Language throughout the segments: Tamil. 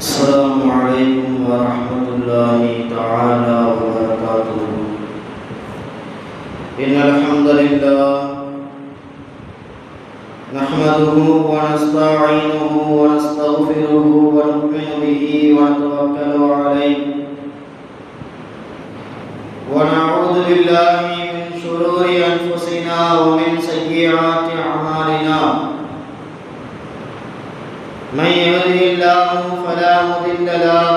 السلام عليكم ورحمة الله تعالى وبركاته. إن الحمد لله نحمده ونستعينه ونستغفره ونؤمن به ونتوكل عليه ونعوذ بالله من شرور أنفسنا ومن سيئات أعمالنا. من يهده الله فلا مضل له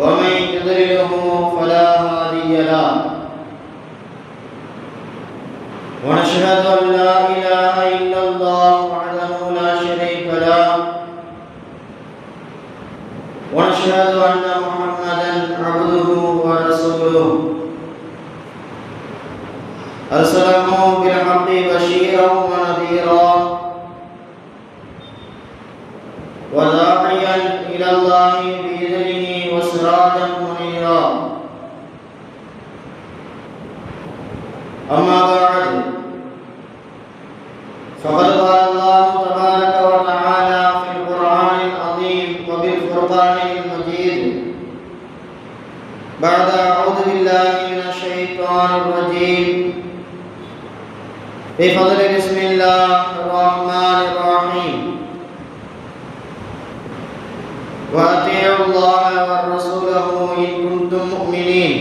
ومن يضلله فلا هادي له. ونشهد أن لا إله إلا الله وحده لا شريك له ونشهد أن محمدا عبده ورسوله أرسله بالحق بشيرا ونذيرا وداعيا إلى الله بإذنه وسراجا منيرا. أما بعد فقد قال الله تبارك وتعالى في القرآن العظيم وبالفرقان المجيد بعد أعوذ بالله من الشيطان الرجيم بفضل بسم الله الرحمن الرحيم. وأطيعوا الله ورسوله إن كنتم مؤمنين.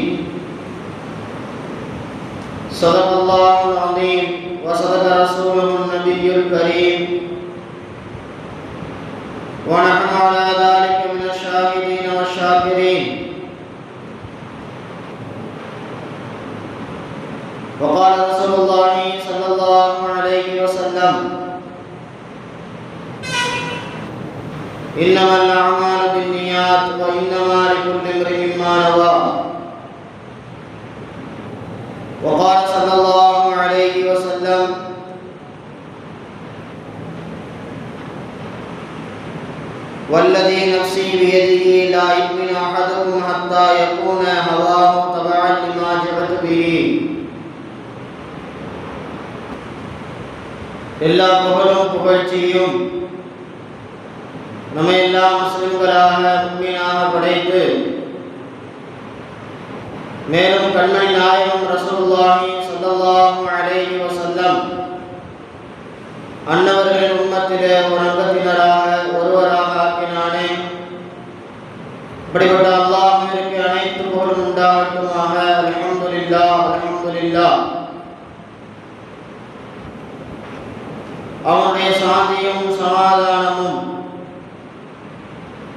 صدق الله العظيم وصدق رسوله النبي الكريم ونحن على ذلك من الشاهدين والشاكرين. وقال رسول الله صلى الله عليه وسلم: إنما الأعمال بالنيات وإنما لكل امرئ ما نوى. وقال صلى الله عليه وسلم: والذي نفسي بيده لا يؤمن أحدكم حتى يكون هواه تبعا لما جئت به. எல்லா புகழும் புகழ்ச்சியும் நம்மை எல்லா முஸ்லிம்களாக முஃமினாக படைத்து மேலும் கண்மணி நாயகம் ரசூலுல்லாஹி ஸல்லல்லாஹு அலைஹி வஸல்லம் அன்னவர்களின் உம்மத்திலே ஒரு அங்கத்தினராக ஒருவராக ஆக்கினானே. இப்படிப்பட்ட அல்லாஹ்விற்கு அனைத்து புகழும் உண்டாகட்டுமாக. அல்ஹம்துலில்லாஹ் அல்ஹம்துலில்லாஹ். அவனுடைய சாந்தியும் சமாதானமும்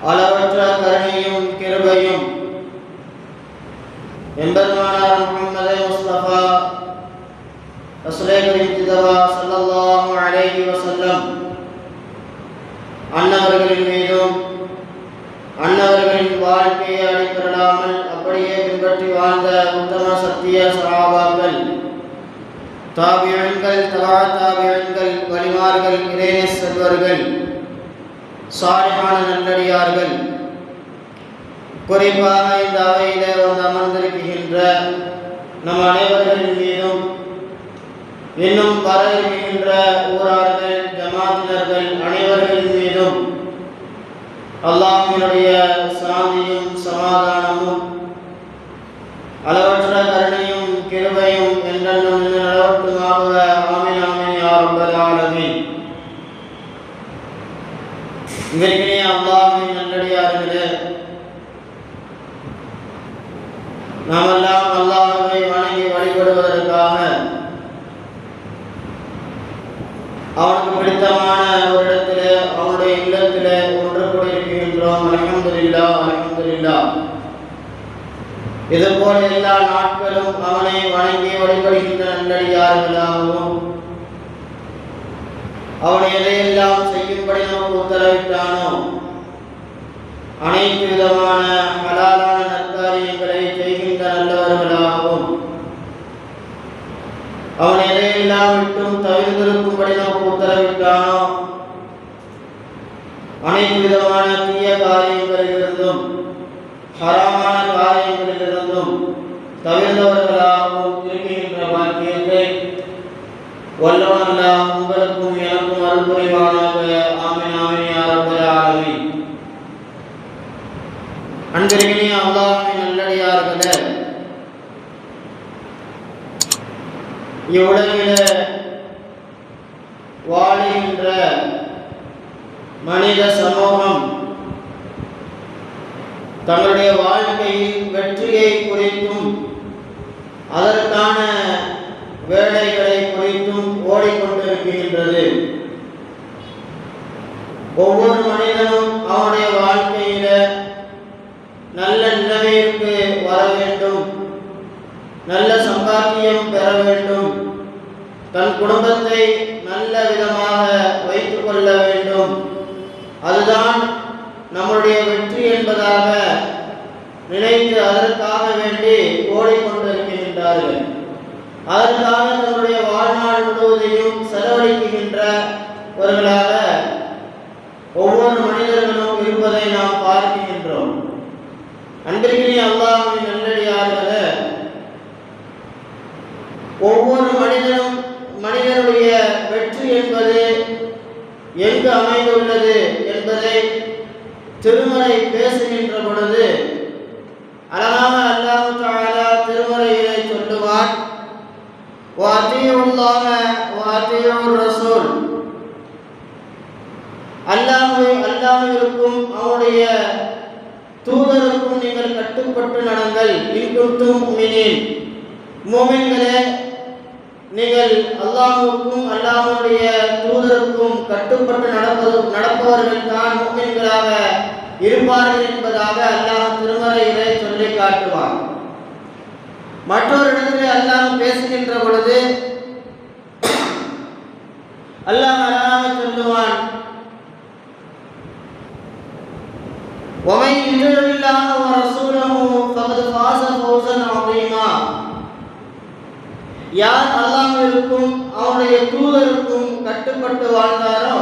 அளவற்ற கருணையும் கிருபையும் எம்பெருமானார் முஹம்மது முஸ்தபா ரசூலே கரீம் ஜிதவா ஸல்லல்லாஹு அலைஹி வஸல்லம் அன்னவர்களின் மீதும் அன்னவர்களின் வாழ்க்கையை அடிப்படையில்லாமல் அப்படியே பின்பற்றி வாழ்ந்த உத்தம சத்திய சஹாபாக்கள், தாபிஈன்கள், தபா தாபிஈன்கள், வலிமார்கள், இறைநேச செல்வர்கள், சாலிஹான நல்லடியார்கள், குறிப்பாக இந்த அவையிலே வந்து அமர்ந்திருக்கின்ற நம் அனைவர்களின் மீதும் இன்னும் வர இருக்கின்ற ஊரார்கள், ஜமாத்தினர்கள் அனைவர்களின் மீதும் அல்லாஹ்வினுடைய சாந்தியும் சமாதானமும் அளவற்ற கருணையும் கிருபையும் என்றென்றும் நிலவட்டுமாக. ஆமீன் ஆமீன் யா ரப்பல் ஆலமீன். இன்றைக்கு அல்லாஹ்வின் நல்லடியார்களே, நாமெல்லாம் அல்லாஹ்வை வணங்கி வழிபடுவதற்காக அவனுக்கு பிடித்தமான ஒரு இடத்திலே அவனுடைய இல்லத்திலே ஒன்று கூடியிருக்கின்றோம். அல்ஹம்துலில்லாஹ் அல்ஹம்துலில்லாஹ். இதுபோல் எல்லா நாட்களும் அவனை வணங்கி வழிபடுகின்ற நல்லடியார்களாகவும் அவன் எதையெல்லாம் செய்யும்படி நமக்கு உத்தரவிட்டானோ அனைத்து விதமான ஹலாலான நற்காரியங்களை செய்கின்ற நல்லவர்களாகவும் அவன் எதையெல்லாம் விட்டும் தவிர்த்திருக்கும்படி நமக்கு உத்தரவிட்டானோ அனைத்து விதமான தீய காரியங்களிலிருந்தும் ஹராமான காரியங்களிலிருந்தும் தவிர்ந்தவர்களாகவும் இருக்கின்ற பாக்கியத்தை வல்லவன் அல்லாஹ் உங்களுக்கும் எனக்கும் அருள் புரிவானாக. ஆமீன் ஆமீன் யா ரப்பல் ஆலமீன். அன்பிற்கினிய அல்லாஹ்வின் நல்லடியார்களே, இவ்வுலகிலே வாழுகின்ற மனித சமூகம் தங்களுடைய வாழ்க்கையில் வெற்றியை குறித்தும் அதற்கான வேலைகளை குறித்தும் ஓடிக்கொண்டிருக்கின்றது. ஒவ்வொரு மனிதனும் அவனுடைய வாழ்க்கையில நல்ல நிலைமைக்கு வர வேண்டும், நல்ல சம்பாத்தியம் பெற வேண்டும், தன் குடும்பத்தை நல்ல விதமாக வைத்துக் கொள்ள வேண்டும். அதுதான் நம்முடைய வெற்றி என்பதாக நினைத்து அதற்காக வேண்டி ஓடிக்கொண்டிருக்கின்றார்கள். அதற்காக தன்னுடைய வாழ்நாள் முழுவதையும் செலவழிக்கின்றவர்களாக ஒவ்வொரு மனிதர்களும் இருப்பதை நாம் பார்க்கின்றோம். அன்பிற்கினிய அல்லாஹ்வின் நல்லடியார்களே, ஒவ்வொரு மனிதனுடைய வெற்றி என்பது எங்கு அமைந்துள்ளது என்பதை திருமறை பேசுகின்ற பொழுது அழகாக அல்லாஹ் தஆலா திருமறையிலே சொல்லுவார், வஅதீஉல்லாஹ வஅதீஉர் ரசூல். அல்லாஹ்விற்கும் அவருடைய தூதருக்கும் நீங்கள் கட்டுப்பட்டு நடங்கள். இன் குன்தும் முஃமினீன், முஃமின்களே நீங்கள் அல்லாஹ்வுக்கும் அல்லாஹ்வுடைய தூதருக்கும் கட்டுப்பட்டு நடப்பவர்கள் தான் முஃமின்களாக இருப்பார்கள் என்பதாக அல்லாஹ் திருமறையிலே சொல்லி காட்டுவார். மற்றொரு இடத்திலே அல்லாஹ் பேசுகின்ற பொழுது அல்லாஹ் அழகாக சொல்லுவான், وَمَن يُطِعِ اللَّهَ وَرَسُولَهُ فَقَدْ فَازَ فَوْزًا عَظِيمًا. யார் அல்லாஹ்விற்கும் அவருடைய தூதருக்கும் கட்டுப்பட்டு வாழ்ந்தாரோ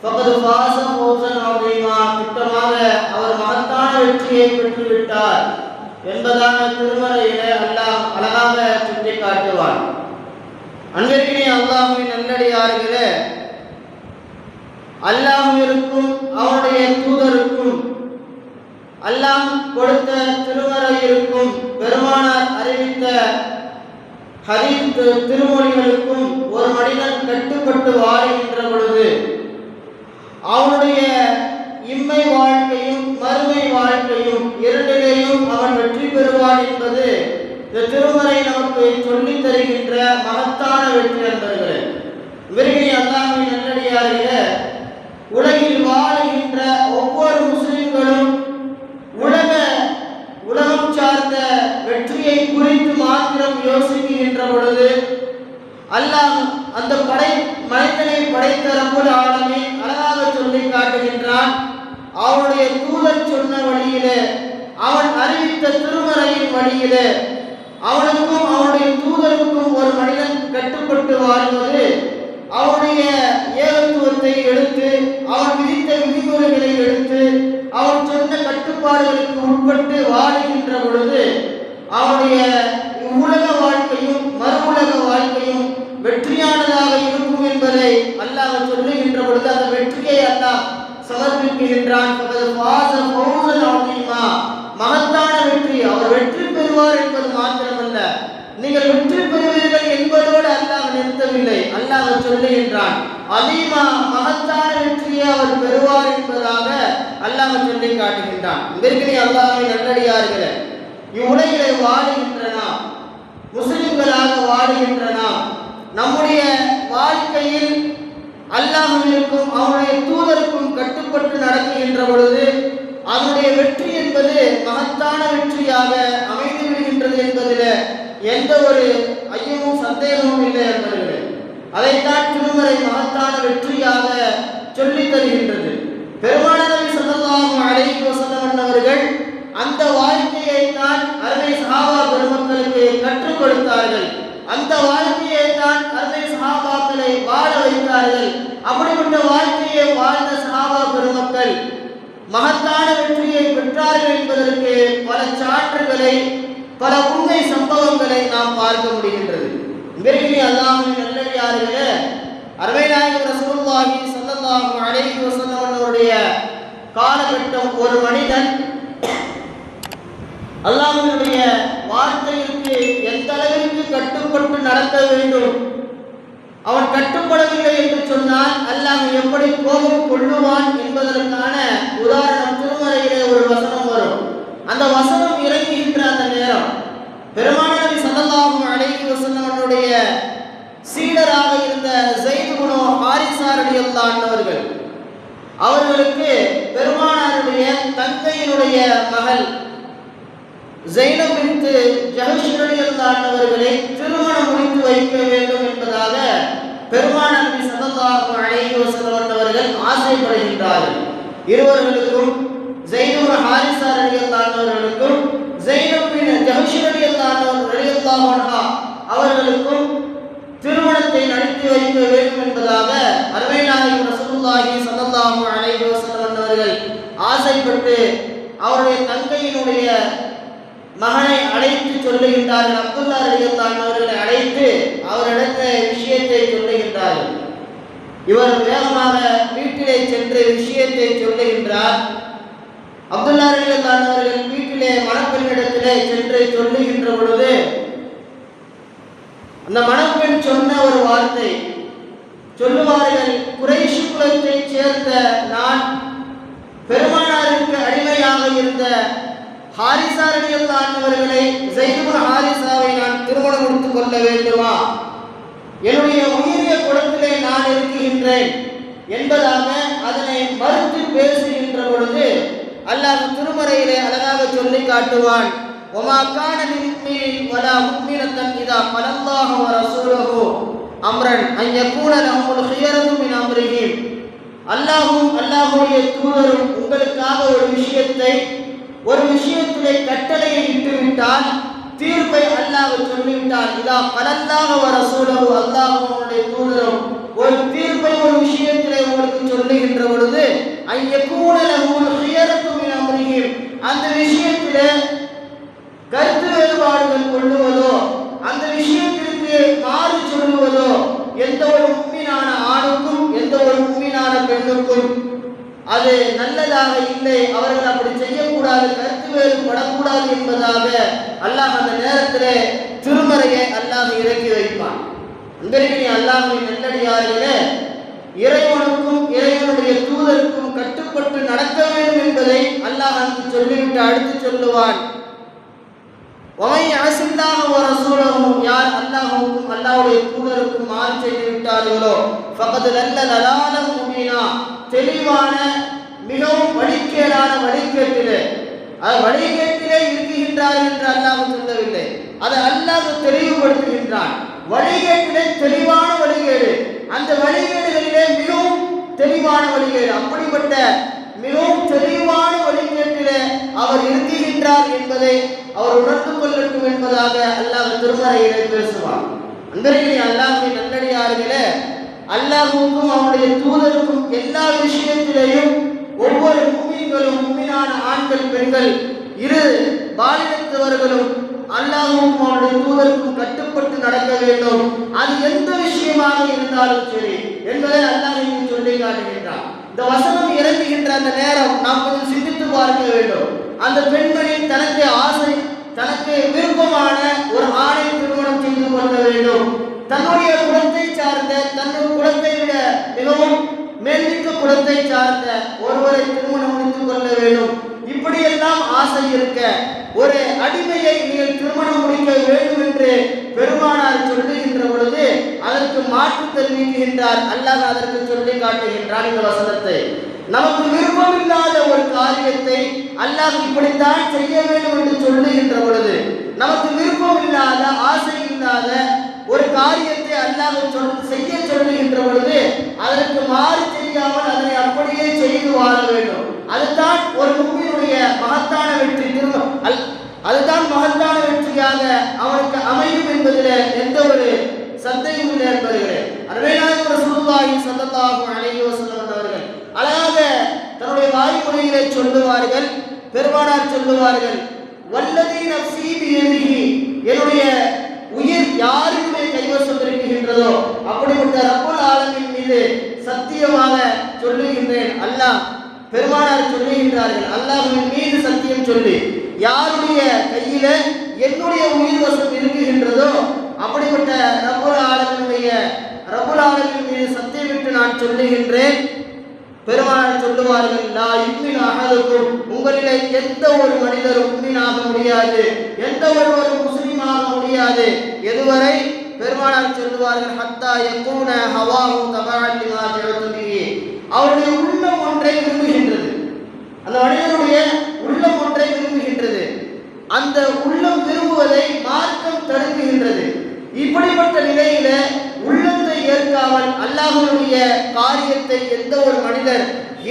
فَقَدْ فَازَ فَوْزًا عَظِيمًا, திட்டமாக அவர் மகத்தான வெற்றியை பெற்றுவிட்டார் என்பதாக திருமறையிலே அல்லாஹ் அழகாக சுட்டி காட்டுவார். அன்பிற்கினிய அல்லாஹ்வின் நல்லடியார்களே, அல்லாஹ்விற்கும் அவருடைய தூதருக்கும் அல்லாஹ் கொடுத்த திருமறையிற்கும் பெருமானார் அறிவித்த ஹதீஸ் திருமொழிகளுக்கும் ஒரு மனிதன் கட்டுப்பட்டு வாழுகின்ற பொழுது அவனுடைய இம்மை வாழ்க்கையும் மறுமை வாழ்க்கையும் இரண்டிலேயும் அவன் வெற்றி பெறுவான் என்பது இந்த திருமறை நமக்கு சொல்லித் தருகின்ற மகத்தான வெற்றி என்பது. விரும்பிய அல்லாஹ்வின் நல்லடியார்களே, உலகில் வாழுகின்ற ஒவ்வொரு முஸ்லிம்களும் உலகம் சார்ந்த வெற்றியை குறித்து மாத்திரம் யோசிக்கின்ற பொழுது அல்லாஹ் அந்த மனிதனை படைத்த ரப்புல் ஆலமீன் அழகாக சொல்லி காட்டுகின்றான். அவனுடைய தூதர் சொன்ன வழியிலே, அவன் அறிவித்த திருமறையின் வழியிலே அவனுக்கும் அவனுடைய தூதருக்கும் ஒரு மனிதன் கட்டுப்பட்டு வாழ்வது, அவனுடைய ஏகத்துவத்தை எடுத்து அவன் விதித்த விதிமுறைகளை எடுத்து அவன் சொன்ன கட்டுப்பாடுகளுக்கு உட்பட்டு வாழுகின்ற பொழுது அவனுடைய உலக வாழ்க்கையும் மறு உலக வாழ்க்கையும் வெற்றியானதாக இருக்கும் என்பதை அல்லாஹ் சொல்லுகின்ற பொழுது அந்த வெற்றியை அல்லாஹ் சமர்ப்பிக்கின்றான். மகத்தான வெற்றி, அவர் வெற்றி பெறுவார் என்பது மாத்திரமல்ல, நீங்கள் வெற்றி பெறுவீர்கள் என்பதோடு அல்லாஹ் நிறுத்தவில்லை. அல்லாஹ் சொல்லுகின்றான், அதீமா மகத்தான வெற்றியை அவர் பெறுவார் என்பதாக அல்லாஹ் சொல்லி காட்டுகின்றான். இதற்கினே அல்லாஹ்வின் நல்லடியார்களே, இவ்வுலகிலே வாழுகின்ற நாம், முஸ்லிம்களாக வாழுகின்ற நாம், நம்முடைய வாழ்க்கையில் அல்லாஹ்விற்கும் அவனுடைய தூதருக்கும் கட்டுப்பட்டு நடக்குகின்ற பொழுது அதனுடைய வெற்றி என்பது மகத்தான வெற்றியாக அமைந்து விடுகின்றது என்பதில் எந்த ஒரு ஐயமும் சந்தேகமும் இல்லை என்பவர்களே. அதைத்தான் திருமறை மகத்தான வெற்றியாக சொல்லி தருகின்றது. பெருமானார் நபி ஸல்லல்லாஹு அலைஹி வஸல்லம் அவர்கள் அந்த வாழ்க்கையை தான் அருமை சஹாபா பெருமக்களுக்கு கற்றுக் கொடுத்தார்கள். அந்த வாழ்க்கையை தான் அருமை சஹாபாக்களை வாழ வைத்தார்கள். அப்படிப்பட்ட வாழ்க்கையை வாழ்ந்த சஹாபா பெருமக்கள் மகத்தான வெற்றியை பெற்றார்கள் என்பதற்கு பல சான்றுகளை, பல உண்மை சம்பவங்களை நாம் பார்க்க முடிகின்றது. இன்றைக்கு அல்லாஹ்வின் நல்லடியார்களே, அருமை நாயகம் ரசூலுல்லாஹி ஸல்லல்லாஹு அலைஹி வஸல்லம் அவருடைய காலகட்டம் ஒரு மனிதன் அல்லாஹ்வுடைய வார்த்தைக்கு எந்த அளவிற்கு கட்டுப்பட்டு நடக்க வேண்டும். அவன் கட்டுப்படவில்லை என்று சொன்னால் அல்லாஹ் எப்படி கோபம் கொள்ளுவான் என்பதற்கான உதாரணம் திருமறையிலே ஒரு வசனம் வரும். அந்த வசனம் இறங்குகின்ற அந்த நேரம் பெருமானார் நபி ஸல்லல்லாஹு அலைஹி வஸல்லம் அவருடைய சீடராக இருந்த ஸைத் இப்னு ஹாரிஸா ரலியல்லாஹு அன்ஹு அவர்களுக்கு பெருமானாருடைய தந்தையினுடைய மகள் ஸைனப் பின்த் ஜஹஷ் ரலியல்லாஹு அன்ஹு அவர்களை திருமணம் முடித்து வைக்க வேண்டும் என்பதாக பெருமானார் நபி ஸல்லல்லாஹு அலைஹி வஸல்லம் அவர்கள் ஆசைப்படுகின்றார்கள். இருவர்களுக்கும் ஸைத் இப்னு ஹாரிஸா ரலியல்லாஹு அன்ஹு அவர்களுக்கும் ஸைனப் பின் ஜஹஷ் ரலியல்லாஹு அன்ஹா அவர்களுக்கும் திருமணத்தை நடத்தி வைக்க வேண்டும் என்பதாக அருமை நாயகம் ரசூலுல்லாஹி ஸல்லல்லாஹு அலைஹி வஸல்லம் அவர்கள் ஆசைப்பட்டு அவருடைய தங்கையினுடைய மகனை அழைத்து சொல்லுகின்றார்கள். அப்துல்லா ரலியல்லாஹு அன்ஹு அவர்களை அழைத்து அவரிடத்தில் விஷயத்தை சொல்லுகின்றார்கள். இவர் வேகமாக வீட்டிலே சென்று விஷயத்தை சொல்லுகின்றார். அப்துல்லா ரலியல்லாஹு அன்ஹு அவர்கள் வீட்டிலே மணப்பெண்ணிடத்திலே சென்று சொல்லுகின்ற பொழுது அந்த மணப்பெண் சொன்ன ஒரு வார்த்தை சொல்லுவார்கள், குறைஷ் குலத்தைச் சேர்ந்த நான் பெருமானாருக்கு அடிமையாக இருந்த ஹாரிஸா ரலியல்லாஹு அன்ஹு அவர்களை ஸைத் இப்னு ஹாரிஸாவை நான் திருமணம் முடித்துக் கொள்ள வேண்டுமா? என்னுடைய உயிரிய குலத்திலே நான் இருக்கின்றேன் என்பதாக அதனை மறுத்து பேசுகின்ற பொழுது அல்லாஹ் திருமறையிலே அழகாக சொல்லி காட்டுவான், وَمَا كَانَ لِمُؤْمِنٍ وَلَا مُؤْمِنَةٍ إِذَا قَضَى اللَّهُ وَرَسُولُهُ أَمْرًا أَن يَكُونَ لَهُمُ الْخِيَرَةُ مِنْ أَمْرِهِمْ. அல்லாஹ்வும் அல்லாஹ்வுடைய தூதரும் உங்களுக்காக ஒரு விஷயத்திலே கட்டளையை இட்டுவிட்டால், தீர்ப்பை அல்லாஹ் சொல்லிவிட்டால், இதா கலல்லாஹ வ ரசூலுஹு அல்லாஹ்வும் அவருடைய தூதரும் ஒரு தீர்ப்பை ஒரு விஷயத்திலே உங்களுக்கு சொல்லுகின்ற பொழுது ஐயக்கூன லஹுல் ஹியரத்து மின் அம்ரிஹிம், அந்த விஷயத்திலே கருத்து வேறுபாடுகள் கொள்ளுவதோ அந்த விஷயத்திற்கு மாறு சொல்லுவதோ எந்த ஒரு முஃமினான ஆணுக்கும் எந்த ஒரு முஃமினான பெண்ணுக்கும் அது நல்லதாக இல்லை. அவர்கள் அப்படி செய்யக்கூடாது, கருத்து வேறுபடக்கூடாது என்பதாக அல்லாஹ் அந்த நேரத்திலே திருமறையை அல்லாஹ் இறக்கி வைப்பான். அன்பிற்குரிய அல்லாஹ்வின் நல்லடியார்களே, இறைவனுக்கும் இறைவனுடைய தூதருக்கும் கட்டுப்பட்டு நடக்க வேண்டும் என்பதை அல்லாஹ் அங்கு சொல்லிவிட்டு அடுத்து சொல்லுவான், وَمَن يَعْصِ اللَّهَ وَرَسُولَهُ, யார் அல்லாஹ்வுக்கும் அல்லாஹ்வுடைய தூதருக்கும் மாறு செய்து விட்டார்களோ فَقَدْ ضَلَّ ضَلَالًا مُبِينًا, தெளிவான மிகவும் வழிகேடான வழிகேட்டிலே இருக்குகின்றார் என்று அல்லாஹ் சொல்லவில்லை, அதை அல்லாஹ் தெளிவுபடுத்துகின்றான். வழிகேட்டிலே தெளிவான வழிகேடு, அந்த வழிகேடுகளிலே மிகவும் தெளிவான வழிகேடு, அப்படிப்பட்ட மிகவும் தெளிவான வழிகேட்டிலே அவர் இருக்குகின்றார் என்பதை அவர் உணர்ந்து கொள்ளட்டும் என்பதாக அல்லாஹ் திருமறையிலே பேசுவார். அன்பிற்குரிய அல்லாஹ்வின் நல்லடியார்களே, அல்லாஹ்வுக்கும் அவருடைய தூதருக்கும் எல்லா விஷயத்திலேயும் ஒவ்வொரு முஃமின்களும் முஃமினான ஆண்கள் பெண்கள் இரு பாலினத்தவர்களும் அல்லாஹ்வுக்கும் அவருடைய தூதருக்கும் கட்டுப்பட்டு நடக்க வேண்டும். அது எந்த விஷயமாக இருந்தாலும் சரி என்பதை அல்லாஹ் இங்கு சொல்லி காட்டுகின்றான். இந்த வசனம் இறங்குகின்ற அந்த நேரம் நாம் கொஞ்சம் சிந்தித்து பார்க்க வேண்டும். அந்த பெண்மணி தனக்கு விருப்பமான ஒரு ஆணை திருமணம் செய்து கொள்ள வேண்டும். தன்னுடைய குலத்தை சார்ந்த, தன்னுடைய குலத்தை விட மிகவும் மேல்மிக்க குலத்தை சார்ந்த ஒருவரை திருமணம் முடித்துக் கொள்ள வேண்டும். இப்படியெல்லாம் ஆசை இருக்க ஒரு அடிமையை நீங்கள் திருமணம் முடிக்க வேண்டும் என்று பெருமானார் சொல்லுகின்ற பொழுது அதற்கு மாற்று தெரிவிக்கின்றார். அல்லாஹ் அதற்கு சொல்லி காட்டுகின்றான் இந்த வசனத்தை. நமக்கு விருப்பமில்லாத ஒரு காரியத்தை அல்லாஹ் இப்படித்தான் செய்ய வேண்டும் என்று சொல்லுகின்ற பொழுது, நமக்கு விருப்பம் இல்லாத ஆசை இல்லாத ஒரு காரியத்தை அல்லாஹ் செய்ய சொல்லுகின்ற பொழுது அதற்கு மாறு செய்யாமல் அதனை அப்படியே செய்து வாழ வேண்டும். அதுதான் ஒரு முஃமினுடைய மகத்தான வெற்றி. அதுதான் மகத்தான வெற்றியாக அவனுக்கு அமையும் என்பதில் எந்த ஒரு சந்தேகம் இல்லை என்பர்களே. அருமை நாயகம் ரசூலுல்லாஹி ஸல்லல்லாஹு அலைஹி வஸல்லம் அவர்கள் அழகாக தன்னுடைய வாய்மொழிகளை சொல்லுவார்கள். பெருமானார் சொல்லுவார்கள், வல்லதி நஃப்ஸி பியதிஹி, என்னுடைய உயிர் யாருடைய கைவசம் இருக்கின்றதோ அப்படிப்பட்ட ரப்புல் ஆலமீன் மீது சத்தியமாக சொல்லுகின்றேன், அல்லாஹ் பெருமானார் சொல்லுகின்றார்கள், அல்லாஹ்வின் மீது சத்தியம் சொல்லி, யாருடைய கையில என்னுடைய உயிர் வசம் இருக்குகின்றதோ அப்படிப்பட்ட ரப்புல் ஆலமீன் மீது சத்தியமிட்டு நான் சொல்லுகின்றேன். பெருமானார் சொல்லுவார்கள், லா யுமினு அஹதுக்கும், உங்களிலே எந்த ஒரு மனிதரும் முஃமினாக முடியாது, எந்த ஒருவரும் முஸ்லிமாக முடியாது. எதுவரை? பெருமானார் சொல்லுவார்கள், ஹத்தா யகூன ஹவாஹு தபஅன் லிமா ஜஅது பிஹி, அவருடைய உள்ளம் ஒன்றை விரும்புகின்றது. அந்த மனிதனுடைய உள்ளம் ஒன்றை விரும்புகின்றது. அந்த உள்ளம் விரும்புவதை மார்க்கம் தடுக்குகின்றது. இப்படிப்பட்ட நிலையில உள்ளத்தை ஏற்காமல் அல்லாஹ்வுடைய காரியத்தை எந்த ஒரு மனிதர்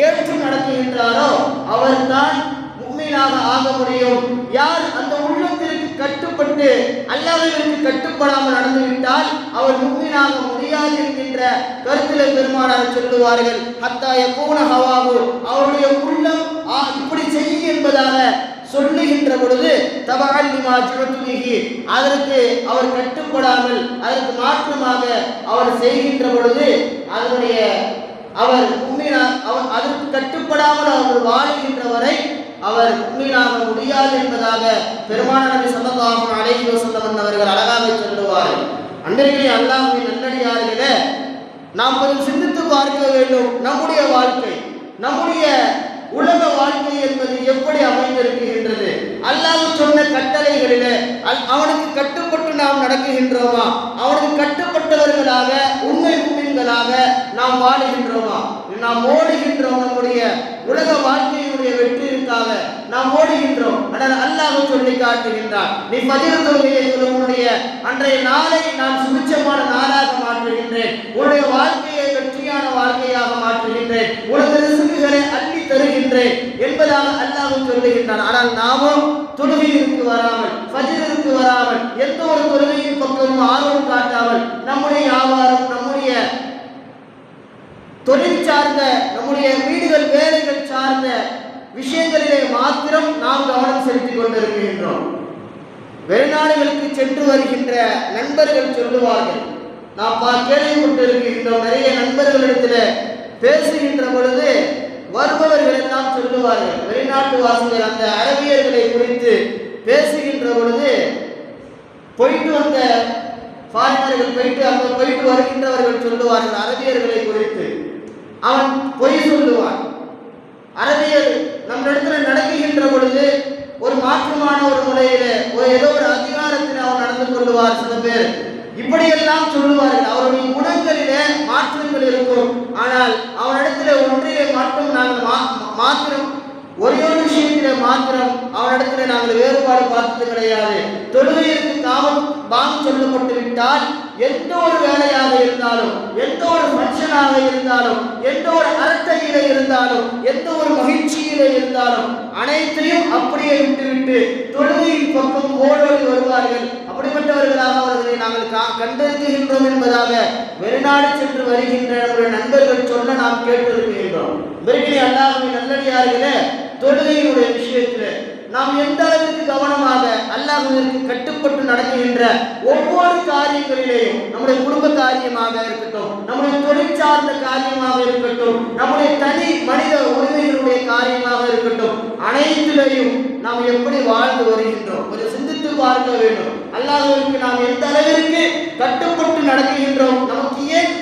ஏற்று நடத்துகின்றாரோ அவர்தான் முஃமினாக ஆக முடியும். யார் அந்த உள்ளத்திற்கு கட்டுப்பட்டு அல்லாஹ்விற்கு கட்டுப்படாமல் நடந்துவிட்டால் அவர் முஃமினாக முடியாது என்கின்ற கருத்திலே பெருமானார் சொல்லுவார்கள், ஹத்தா யகூன ஹவாஹு, அவருடைய உள்ளம் இப்படி செய்யும் என்பதாக சொல்லுகின்ற பொழுது தபஅன் லிமா ஜஅது பிஹி, அதற்கு அவர் கட்டுப்படாமல் அதற்கு மாற்றமாக அவர் செய்கின்ற பொழுது அவர் அதற்கு கட்டுப்படாமல் அவர் வாழுகின்ற வரை அவர் முஃமினாக முடியாது என்பதாக பெருமானார் நபி ஸல்லல்லாஹு அலைஹி வஸல்லம் அவர்கள் அழகாக சொல்லுவார்கள். அன்றைக்கு அல்லாஹ்வின் நல்லடியார்களே, நாம் கொஞ்சம் சிந்தித்து பார்க்க வேண்டும். நம்முடைய வாழ்க்கை, நம்முடைய உலக வாழ்க்கை என்பது எப்படி அமைந்திருக்கின்றது? அல்லாஹ் சொன்ன கட்டளைகளிலே அவனுக்கு கட்டுப்பட்டு நாம் நடக்குகின்றோமா? அவனுக்கு கட்டுப்பட்டவர்களாக உண்மை முஃமின்களாக நாம் வாழுகின்றோமா? நாம் ஓடுகின்றோம், நம்முடைய உலக வாழ்க்கையினுடைய வெற்றிக்காக நாம் ஓடுகின்றோம். ஆனால் அல்லாஹ் சொல்லி காட்டுகின்றான், நீ ஃபஜ்ர் தொழுகையை உன்னுடைய அன்றைய நாளை நான் சுபிட்சமான நாளாக மாற்றுகின்றேன், உன்னுடைய வாழ்க்கையை வெற்றியான வாழ்க்கையாக மாற்றுகின்றேன், உனது ரிஸ்குகளை அள்ளி தருகின்றேன் என்பதாக அல்லாஹ் சொல்லுகின்றான். ஆனால் நாமும் தொழுகைக்கு வராமல், ஃபஜ்ருக்கு வராமல், எந்த ஒரு தொழுகையின் பக்கமும் ஆர்வம் காட்டாமல் நம்முடைய வியாபாரம், நம்முடைய தொழில் சார்ந்த, நம்முடைய வீடுகள் வேலைகள் சார்ந்த விஷயங்களிலே மாத்திரம் நாம் கவனம் செலுத்திக் கொண்டிருக்கின்றோம். வெளிநாடுகளுக்கு சென்று வருகின்ற நண்பர்கள் சொல்லுவார்கள், நாம் கேள்விப்பட்டிருக்கின்றோம், நிறைய நண்பர்களிடத்தில் பேசுகின்ற பொழுது வருபவர்கள் எல்லாம் சொல்லுவார்கள், வெளிநாட்டு வாசிகள் அந்த அரபியர்களை குறித்து பேசுகின்ற பொழுது போயிட்டு வந்த ஃபாரினர்கள் போயிட்டு வருகின்றவர்கள் சொல்லுவார்கள் அரபியர்களை குறித்து, அவன் பொய் சொல்லுவான். அரபியர் நம்ம இடத்துல நடக்குகின்ற பொழுது ஒரு மாற்றமான ஒரு முறையில ஏதோ ஒரு அதிகாரத்தில் அவன் நடந்து கொள்ளுவார். சில பேர் இப்படியெல்லாம் சொல்லுவார்கள். அவருடைய குணங்களிலே மாற்றங்கள் இருக்கும். ஆனால் அவனிடத்துல ஒன்றிலே மட்டும் நாங்கள் மாத்திரம் ஒரே ஒரு விஷயத்திலே மாத்திரம் அவனிடத்துல நாங்கள் வேறுபாடு பார்த்தது கிடையாது. தொழுகையிற்கு பாங்கு சொல்லப்பட்டு விட்டால் எந்த ஒரு வேலையாக இருந்தாலும், எந்த ஒரு ஃபங்க்ஷனாக இருந்தாலும், எந்த ஒரு அரட்டையில இருந்தாலும், எந்த ஒரு மகிழ்ச்சியில இருந்தாலும் அனைத்தையும் அப்படியே விட்டுவிட்டு தொழுகையின் பக்கம் ஓடோடி வருவார்கள். அப்படிப்பட்டவர்களாக அவர்களை நாங்கள் கண்டிருக்கின்றோம் என்பதாக வெளிநாடு சென்று வருகின்ற நம்முடைய நண்பர்கள் சொல்ல நாம் கேட்டிருக்கின்றோம். வெறுக்கிலே அல்லாஹ்வின் நல்லடியார்களே, தொழுகையினுடைய விஷயத்தில் நாம் எந்த அளவிற்கு கவனமாக அல்லாஹ்விற்கு கட்டுப்பட்டு நடக்குகின்ற ஒவ்வொரு காரியங்களிலேயும், நம்முடைய குடும்ப காரியமாக இருக்கட்டும், நம்முடைய தொழில் சார்ந்த காரியமாக இருக்கட்டும், நம்முடைய தனி மனித உரிமைகளுடைய காரியமாக இருக்கட்டும், அனைத்திலையும் நாம் எப்படி வாழ்ந்து வருகின்றோம் கொஞ்சம் சிந்தித்து பார்க்க வேண்டும். அல்லாஹ்விற்கு நாம் எந்த அளவிற்கு கட்டுப்பட்டு நடக்குகின்றோம்? நமக்கு ஏன்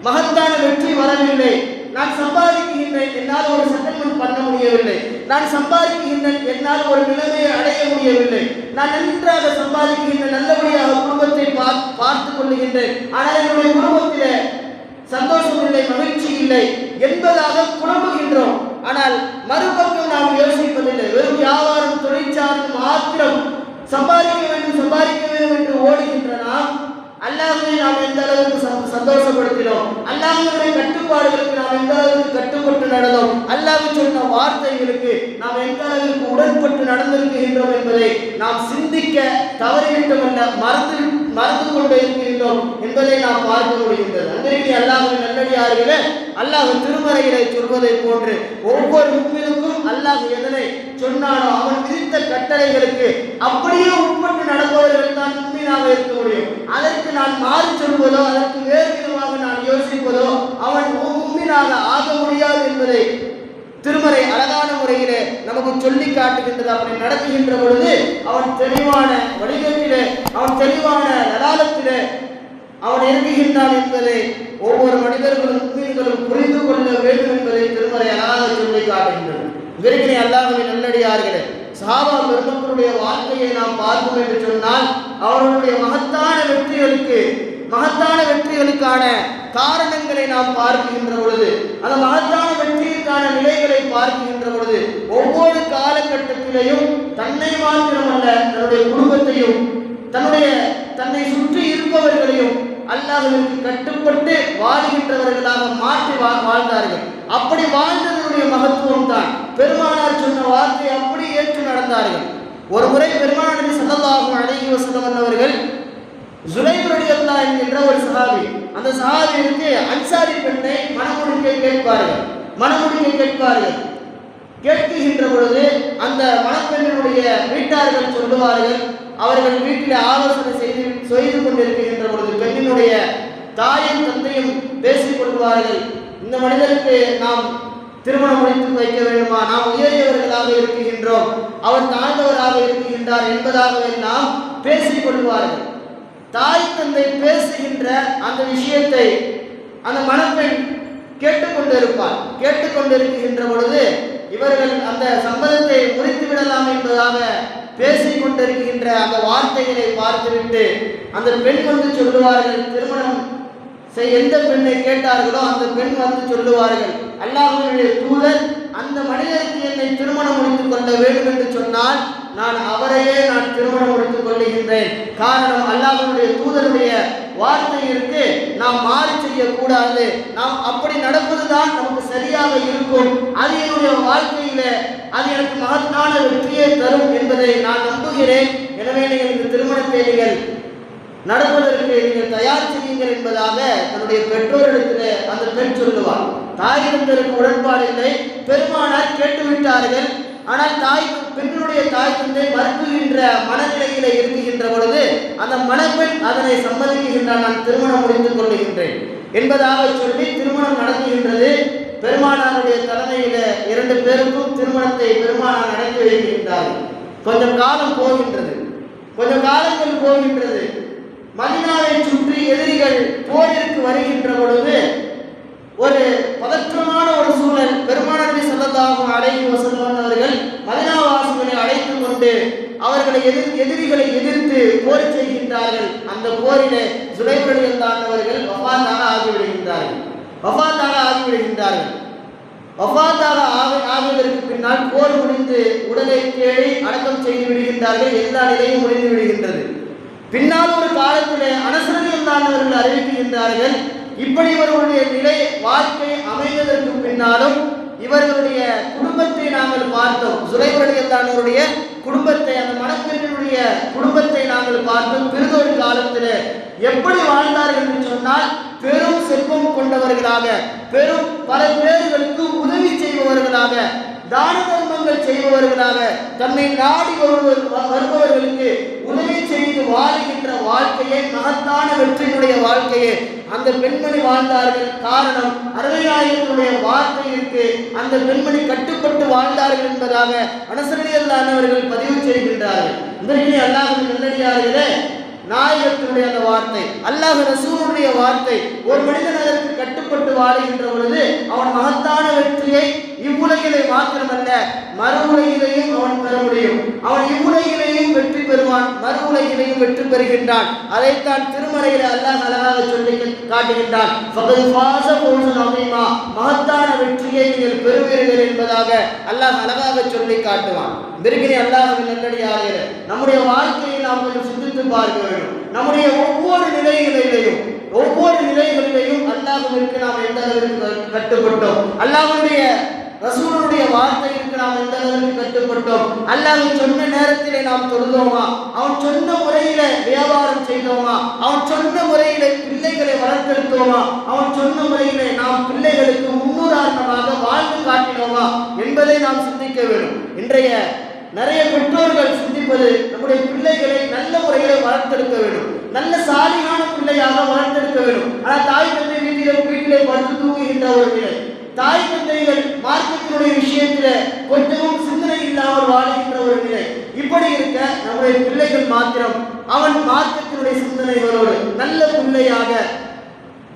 மகத்தான வெற்றி வரவில்லை? நான் சம்பாதிக்கின்றேன், என்னால் ஒரு செட்டில்மெண்ட் பண்ண முடியவில்லை. நான் சம்பாதிக்கின்றேன், என்னால் ஒரு நிலைமையை அடைய முடியவில்லை. நான் நன்றாக சம்பாதிக்கின்றேன், நல்லபடியாக குடும்பத்தை பார்த்து கொள்ளுகின்றேன், ஆனால் என்னுடைய குடும்பத்திலே சந்தோஷம் இல்லை, மகிழ்ச்சி இல்லை என்பதாக குழம்புகின்றோம். ஆனால் மறுபக்கம் நாம் யோசிப்பதில்லை. வெறும் வியாபாரம், தொழிற்சார்ந்து மாத்திரம் சம்பாதிக்க வேண்டும் என்று ஓடுகின்ற நாம் அல்லாஹ்வை நாம் எந்த அளவுக்கு சந்தோஷப்படுத்தினோம், அல்லாஹ்வுடைய கட்டுப்பாடுகளுக்கு நாம் எந்த அளவுக்கு கட்டுப்பட்டு நடந்தோம், அல்லாஹ் சொன்ன வார்த்தைகளுக்கு நாம் எந்த அளவுக்கு உடன்பட்டு நடந்திருக்கின்றோம் என்பதை நாம் சிந்திக்க தவறிவிட்டமல்ல, மறந்து கொண்டு இருக்கின்றோம் என்பதை நாம் பார்க்க முடிகின்றது. அன்றைக்கு அல்லாஹ்வின் நல்லடியார்களே, அல்லாஹ் திருமறைகளை சொல்வதை போன்று ஒவ்வொரு முஃமினுக்கும் அல்லாஹ் எதனை சொன்னானோ அவன் விதித்த கட்டளைகளுக்கு அப்படியே உட்பட்டு நடப்பவர்கள் தான் முஃமினாக இருக்க முடியும். அதற்கு நான் மாறி சொல்வதோ, அதற்கு வேறு விதமாக நான் யோசிப்பதோ அவன் முஃமினாக ஆக முடியாது என்பதை திருமறை அழகான முறையிலே நமக்கு சொல்லி காட்டுகின்றது. அப்படி நடத்துகின்ற பொழுது அவன் தெளிவான வழிகட்டிலே, அவன் தெளிவான நடாலத்திலே அவன் இறங்குகின்றான் என்பதை ஒவ்வொரு மனிதர்களும் முஸ்லிம்களும் புரிந்து கொள்ள வேண்டும் என்பதை திருமறை அழகாக சொல்லி காட்டுகின்றது. விரும்பினை அல்லாஹ்வின் நல்லடியார்களே, சஹாபா பெருமக்களுடைய வாழ்க்கையை நாம் பார்ப்போம் என்று சொன்னால் அவர்களுடைய மகத்தான வெற்றிகளுக்கான காரணங்களை நாம் பார்க்கின்ற பொழுது, அந்த மகத்தான வெற்றிக்கான நிலைகளை பார்க்கின்ற பொழுது ஒவ்வொரு காலகட்டத்திலேயும் தன்னை மாத்திரமல்ல தன்னுடைய குடும்பத்தையும் தன்னை சுற்றி இருப்பவர்களையும் அல்லாஹ்விற்கு கட்டுப்பட்டு வாழுகின்றவர்களாக மாற்றி வாழ்ந்தார்கள். அப்படி வாழ்ந்ததனுடைய மகத்துவம் தான் பெருமானார் சொன்ன வார்த்தையை அப்படி ஏற்று நடந்தார்கள். ஒரு முறை பெருமானார் நபி ஸல்லல்லாஹு அலைஹி வஸல்லம் அவர்கள் ஜுலைப் ரலியல்லாஹு என்கின்ற ஒரு சஹாபி, அந்த சஹாபிக்கு அன்சாரி பெண்ணை மணமுடிக்க கேட்பார்கள். கேட்கின்ற பொழுது அந்த மணப்பெண்ணினுடைய வீட்டார்கள் சொல்லுவார்கள், அவர்கள் வீட்டில் ஆலோசனை செய்து கொண்டிருக்கின்ற பொழுது பெண்ணினுடைய தாயும் தந்தையும் பேசிக் கொள்வார்கள், இந்த மனிதருக்கு நாம் திருமணம் முடித்து வைக்க வேண்டுமா, நாம் உயரியவர்களாக இருக்கின்றோம், அவர் தாழ்ந்தவராக இருக்கின்றார் என்பதாகவெல்லாம் பேசிக் கொள்வார்கள். தாய் தந்தை பேசுகின்ற அந்த விஷயத்தை அந்த மணப்பெண் கேட்டுக்கொண்டிருக்கின்ற பொழுது இவர்கள் அந்த சம்பந்தத்தை முறித்து விடலாம் என்பதாக பேசிக் கொண்டிருக்கின்ற அந்த வார்த்தைகளை பார்த்துவிட்டு அந்த பெண் வந்து சொல்லுவார்கள், திருமணம் எந்த பெண்ணை கேட்டார்களோ அந்த பெண் வந்து சொல்லுவார்கள், அல்லாஹ்வுடைய தூதர் அந்த மனிதருக்கு என்னை திருமணம் முடித்துக் கொள்ள வேண்டும் என்று சொன்னால் நான் அவரையே திருமணம் முடித்துக் கொள்ளுகின்றேன். காரணம், அல்லாஹ்வுடைய தூதருடைய வார்த்தை இருக்கு, நாம் மாறி செய்யக்கூடாது, நாம் அப்படி நடப்பதுதான் நமக்கு சரியாக இருக்கும், அது என்னுடைய வாழ்க்கையில அது எனக்கு மகத்தான வெற்றியை தரும் என்பதை நான் நம்புகிறேன். எனவே நீங்கள் இந்த திருமணத்தை நடப்பதற்கு நீங்கள் தயார் செய்யுங்கள் என்பதாக தன்னுடைய பெற்றோரிடத்தில் அந்த பெண் சொல்லுவார். தாய் தந்தருக்கு உடன்பாடு இல்லை, பெருமானார் கேட்டுவிட்டார்கள். ஆனால் பெண்ணுடைய தாய் தந்தை மறுக்குகின்ற மனநிலையில இருக்குகின்ற பொழுது அந்த மணப்பெண் அதனை சம்மதிக்கின்றான், நான் திருமணம் முடித்துக் கொள்ளுகின்றேன் என்பதாக சொல்லி திருமணம் நடத்துகின்றது. பெருமானாருடைய தலைமையில 2 பேருக்கும் திருமணத்தை பெருமானார் நடத்தி வைக்கின்றார்கள். கொஞ்சம் காலங்கள் போகின்றது. மதீனாவை சுற்றி எதிரிகள் போரிற்கு வருகின்ற பொழுது ஒரு பதற்றமான ஒரு சூழல். பெருமானார் நபி ஸல்லல்லாஹு அலைஹி வஸல்லம் அவர்கள் மதீனாவாசிகளை அழைத்துக் கொண்டு அவர்களை எதிரிகளை எதிர்த்து போர் செய்கின்றார்கள். அந்த போரிலே ஜுலைப் ரலியல்லாஹு அவர்கள் வஃபாத்தாக ஆகிவிடுகின்றார்கள். பின்னால் போர் முடிந்து உடலை தேடி அடக்கம் செய்து விடுகின்றார்கள். எல்லா நிலையும் முடிந்து விடுகின்றது. பின்னால் ஒரு காலத்திலே அனஸ் ரலியல்லாஹு அவர்கள் அறிவிக்கின்றார்கள், இப்படி இவர்களுடைய நிலை வாழ்க்கை அமைந்ததற்கு பின்னாலும் இவர்களுடைய குடும்பத்தை நாங்கள் பார்த்தோம். ஜுலைப் ரலியல்லாஹு அவருடைய குடும்பத்தை, அந்த மணப்பெண்ணினுடைய குடும்பத்தை நாங்கள் பார்த்தோம். பிறகு காலத்தில் எப்படி வாழ்ந்தார்கள் என்று சொன்னால், பெரும் செல்வம் கொண்டவர்களாக, பெரும் பல பேர்களுக்கு உதவி செய்பவர்களாக, தான தர்மங்கள் செய்பவர்களாக, தன்னை நாடி வருபவர்களுக்கு உதவி செய்து வாழுகின்ற வாழ்க்கையை, மகத்தான வெற்றியினுடைய வாழ்க்கையை அந்த பெண்மணி வாழ்ந்தார்கள். காரணம், அருமைநாயகத்தினுடைய வார்த்தையிற்கு அந்த பெண்மணி கட்டுப்பட்டு வாழ்ந்தார்கள் என்பதாக அனஸ் ரலியல்லாஹு அவர்கள் பதிவு செய்கின்றார்கள். இன்றைக்கு அல்லாஹ்வின் நல்லடியார்களே, நாயகத்தினுடைய அந்த வார்த்தை, அல்லாஹ் ரசூலுடைய வார்த்தை, ஒரு மனிதன் அதற்கு கட்டுப்பட்டு வாழுகின்ற பொழுது அவன் மகத்தான வெற்றியை இவ்வுலகிலே மாத்திரமல்ல மறு உலகிலேயும் அவன் பெற முடியும். அவன் இவ்வுலகிலேயும் வெற்றி பெறுவான், மறு உலகிலேயும் வெற்றி பெறுகின்றான். அதைத்தான் திருமறையில அல்லாஹ் அழகாக சொல்லி காட்டுகின்றான். மகத்தான வெற்றியை நீங்கள் பெறுவீர்கள் என்பதாக அல்லாஹ் அழகாக சொல்லி காட்டுவான். பிறகு அல்லாஹ்வின் நல்லடியார்களே, நம்முடைய வாழ்க்கையை நாம் கொஞ்சம் சிந்தித்து பார்க்க வேண்டும். நம்முடைய ஒவ்வொரு நிலைகளிலேயும் அல்லாஹ்விற்கு நாம் எந்த அளவிற்கு கட்டுப்பட்டோம், அல்லாஹ்வுடைய ரசூலுடைய வார்த்தைக்கு நாம் எந்த அளவிற்கு கட்டுப்பட்டோம், அல்லாஹ் சொன்ன நேரத்திலே நாம் தொழுதோமா, அவன் சொன்ன முறையில வியாபாரம் செய்தோமா, அவன் சொன்ன முறையில பிள்ளைகளை வளர்த்தெடுத்தோமா, அவன் சொன்ன முறையிலே நாம் பிள்ளைகளுக்கு முன்னுதாரணமாக வாழ்ந்து காட்டினோமா என்பதை நாம் சிந்திக்க வேண்டும். இன்றைய நிறைய பெற்றோர்கள் சிந்திப்பது, நம்முடைய பிள்ளைகளை நல்ல முறையில வளர்த்தெடுக்க வேண்டும், நல்ல சாலிகான பிள்ளையாக வளர்த்தெடுக்க வேண்டும். ஆனால் தாய் தந்தை வீட்டிலே படுத்து தூங்குகின்ற ஒரு நிலை, தாய் தந்தைகள் மார்க்கத்தினுடைய விஷயத்தில் கொஞ்சமும் சிந்தனை இல்லாமல் வாழ்கின்ற ஒரு நிலை. இப்படி இருக்க நம்முடைய பிள்ளைகள் மாத்திரம் அவன் மார்க்கத்தினுடைய சிந்தனைகளோடு நல்ல பிள்ளையாக,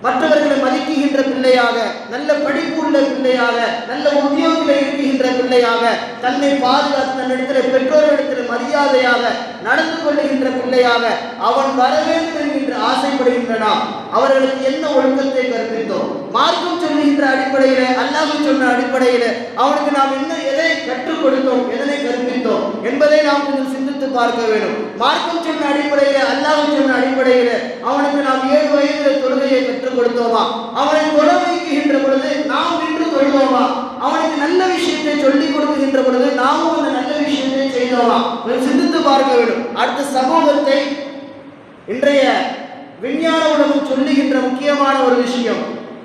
மற்றவர்களை மதிக்குகின்ற பிள்ளையாக, நல்ல படிப்பு உள்ள பிள்ளையாக, நல்ல உத்தியோகத்தில் இருக்குகின்ற பிள்ளையாக, தன்னை பாதுகாத்து தன்னிடத்தில் பெற்றோரிடத்தில் மரியாதையாக நடந்து கொள்ளுகின்ற பிள்ளையாக அவன் வர வேண்டும் என்கின்ற ஆசைப்படுகின்ற நாம் அவர்களுக்கு என்ன ஒழுக்கத்தை கற்பித்தோம்? மார்க்கம் சொல்லுகின்ற அடிப்படையில, அல்லாஹ் சொன்ன அடிப்படையில அவனுக்கு நாம் என்ன எதை கற்றுக் கொடுத்தோம், எதனை கற்பித்தோம் என்பதை நாம் கொஞ்சம் சிந்தித்து பார்க்க வேண்டும். மார்க்கம் சொன்ன அடிப்படையில, அல்லாஹ் சொன்ன அடிப்படையில அவனுக்கு நாம் 7 வயதில் தொழுகையை கற்றுக் கொடுத்தோமா? அவனை தொழ வைக்கின்ற பொழுது நாம் நின்று தொழுவோமா? அவனுக்கு நல்ல விஷயத்தை சொல்லிக் கொடுக்கின்ற பொழுது நாமும் அந்த நல்ல விஷயத்தை செய்தோமா? சிந்தித்து பார்க்க வேண்டும். அடுத்த சமூகத்தை இன்றைய விஞ்ஞான உலகம் சொல்லுகின்ற முக்கியமான ஒரு விஷயம்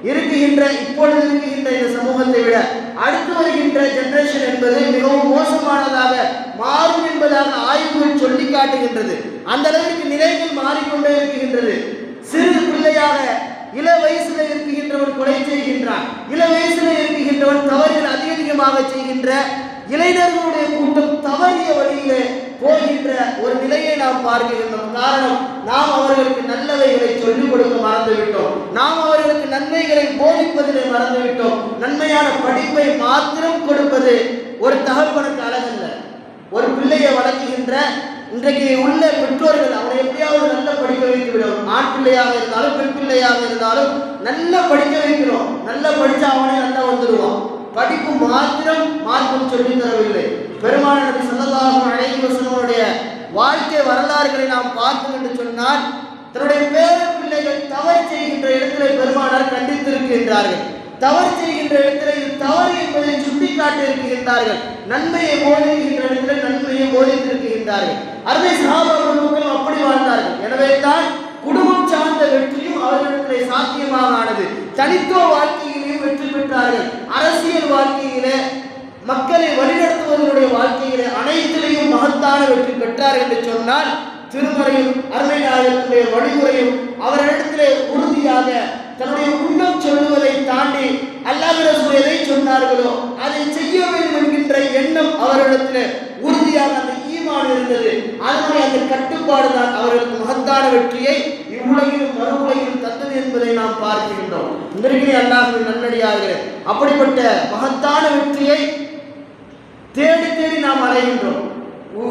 இருக்குகின்ற இப்பொழுது இருக்குகின்ற இந்த சமூகத்தை விட அடுத்து வருகின்ற ஜெனரேஷன் என்பது மிகவும் மோசமானதாக மாறும் என்பதாக ஆய்வுகள் சொல்லி காட்டுகின்றது. அந்த அளவிற்கு நிலைகள் மாறிக்கொண்டே இருக்குகின்றது. சிறு பிள்ளையாக இள வயசுல இருக்குகின்றவன் கொலை செய்கின்றான், இள வயசுல இருக்குகின்றவன் தவறுகள் அதிகமாக செய்கின்ற இளைஞர்களுடைய கூட்டம் தவறிய வழியிலே போகின்ற ஒரு நிலையை நாம் பார்க்கின்றோம். காரணம், நாம் அவர்களுக்கு நல்லவைகளை சொல்லிக் கொடுக்க மறந்துவிட்டோம். நாம் அவர்களுக்கு நன்மைகளை போதிப்பதிலே மறந்துவிட்டோம். நன்மையான படிப்பை மாத்திரம் கொடுப்பது ஒரு தகப்பனுக்கு அழகல்ல. ஒரு பிள்ளையை வளர்க்குகின்ற இன்றைக்கு உள்ள பெற்றோர்கள் அவனை எப்படியாவது நல்ல படிக்க வைத்து விடும். ஆண் பிள்ளையாக இருந்தாலும் பெண் பிள்ளையாக இருந்தாலும் நல்லா படிக்க வைக்கிறோம். நல்லா படித்தா அவனே நல்லா வந்துடுவான். படிப்பு மாத்திரம் மார்க்கம் சொல்லி தரவில்லை. பெருமான நபி ஸல்லல்லாஹு அலைஹி வஸல்லமுடைய வாழ்க்கை வரலாறுகளை நாம் பார்த்தோம் என்று சொன்னால், தன்னுடைய பேர பிள்ளைகள் தவறு செய்கின்ற இடத்திலே பெருமானார் கண்டித்திருக்கின்றார்கள். தவறு செய்கின்ற இடத்துல இது தவறு என்பதை சுட்டிக்காட்டி இருக்கின்றார்கள். நன்மையை போதிக்கின்ற இடத்துல நன்மையை போதித்திருக்கின்றார்கள். அருமை சஹாபாக்கள் அப்படி வாழ்ந்தார்கள். எனவே தான் குடும்பம் சார்ந்த வெற்றியும் அவர்களிடத்திலே சாத்தியமாக ஆனது. தனித்துவ வாழ்க்கையிலேயும் வெற்றி பெற்றார்கள். அரசியல் வாழ்க்கையிலே, மக்களை வழிநடத்துவதனுடைய வாழ்க்கையிலே அனைத்திலையும் மகத்தான வெற்றி பெற்றார் என்று சொன்னால், திருமறையும் அருமை நாயகத்துடைய வழிமுறையும் அவர்களிடத்திலே உறுதியாக தன்னுடைய உள்ளம் சொல்லுவதை தாண்டி அல்லாஹ் ரசூல் எதை சொன்னார்களோ அதை செய்ய வேண்டும் என்கின்ற எண்ணம் அவர்களிடத்தில் உறுதியாக அந்த ஈமான் இருந்தது. அதனுடைய அந்த கட்டுப்பாடு தான் அவர்களுக்கு மகத்தான வெற்றியை இவ்வுலகிலும் மறு உலகிலும் தந்தது என்பதை நாம் பார்க்கின்றோம். இன்றைக்கு அல்லாஹ்வின் நல்லடியார்களே, அப்படிப்பட்ட மகத்தான வெற்றியை தேடி தேடி நாம் அலைகின்றோம்.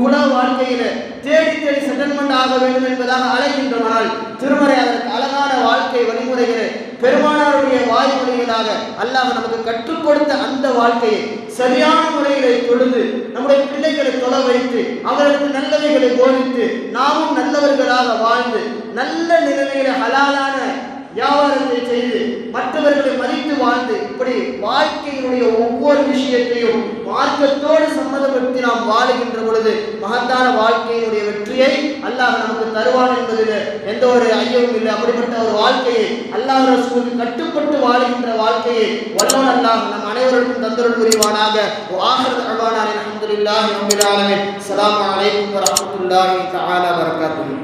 உலக வாழ்க்கையில தேடி தேடி செட்டில்மெண்ட் ஆக வேண்டும் என்பதாக அழைக்கின்றோம். ஆனால் திருமறை அதற்கு அழகான வாழ்க்கை வழிமுறைகளை பெருமானாருடைய வாய்மொழிகளாக அல்லாஹ் நமக்கு கற்றுக் கொடுத்த அந்த வாழ்க்கையை சரியான முறையிலே தொழுது நம்முடைய பிள்ளைகளை தொழ வைத்து அவர்களுக்கு நல்லவைகளை போதித்து நாமும் நல்லவர்களாக வாழ்ந்து நல்ல நிலைமையில ஹலாலான வியாபாரத்தை செய்து மற்றவர்களை மதித்து வாழ்ந்து இப்படி வாழ்க்கையினுடைய ஒவ்வொரு விஷயத்தையும் மார்க்கத்தோடு சம்மதப்படுத்தி நாம் வாழுகின்ற பொழுது மகத்தான வாழ்க்கையினுடைய வெற்றியை அல்லாஹ் நமக்கு தருவான் என்பதில் எந்த ஒரு ஐயமும் இல்லை. அப்படிப்பட்ட ஒரு வாழ்க்கையை அல்லாஹ் ரசூலுக்கு கட்டுப்பட்டு வாழுகின்ற வாழ்க்கையை வல்லவன் அல்லாஹ் நம் அனைவருக்கும் தந்தருள் புரிவானாக. ஆகிரு தஅவானா அல்ஹம்துலில்லாஹி ரப்பில் ஆலமீன். அஸ்ஸலாமு அலைக்கும் வரஹ்மத்துல்லாஹி தஆலா வபரகாத்துஹு.